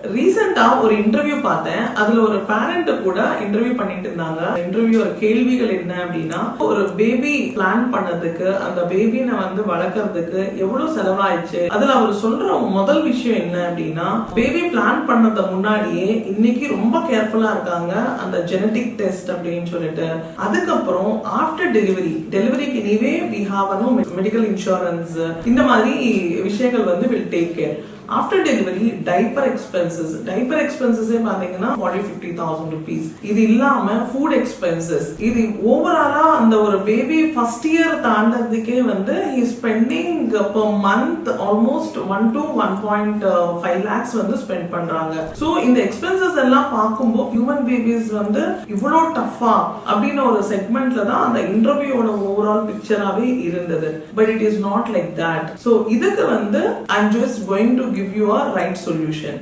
ரீசெண்டா ஒரு இன்டர்வியூ பார்த்தேன். அதுல ஒரு பேரண்ட் கூட இன்டர்வியூ பண்ணிட்டு இருந்தாங்க. இன்டர்வியூ கேள்விகள் என்ன அப்படின்னா, ஒரு பேபி பிளான் பண்ணதுக்கு, அந்த பேபியை வந்து வளர்க்கறதுக்கு எவ்வளவு செலவாயிடுச்சு. அதுல அவர் சொல்ற முதல் விஷயம் என்ன அப்படின்னா, பேபி பிளான் பண்ணது முன்னாடியே இன்னைக்கு ரொம்ப கேர்ஃபுல்லா இருக்காங்க அந்த ஜெனடிக் டெஸ்ட் அப்படின்னு சொல்லிட்டு. அதுக்கப்புறம் ஆஃப்டர் டெலிவரிக்கு நீவே வி ஹாவ் மெடிக்கல் இன்சூரன்ஸ், இந்த மாதிரி விஷயங்கள் வந்து will take care. After delivery diaper expenses பாத்தீங்கன்னா 40,000-50,000 rupees. இது இல்லாம ஃபுட் எக்ஸ்பென்சஸ், இது ஓவராலா அந்த ஒரு பேபி ஃபர்ஸ்ட் இயர் தாண்டறதுக்கே வந்து he is spending per month almost 1 to 1.5 lakhs வந்து ஸ்பெண்ட் பண்றாங்க. சோ இந்த எக்ஸ்பென்சஸ் எல்லாம் பார்க்கும்போது ஹியூமன் பேபிஸ் வந்து இவ்வளோ டஃபா அப்படின்னு ஒரு செக்மெண்ட்ல தான் அந்த இன்டர்வியூவோட ஓவரால் பிக்சராவே இருந்தது. But it is not like that. So இதுக்கு வந்து I'm just going to give you a right solution.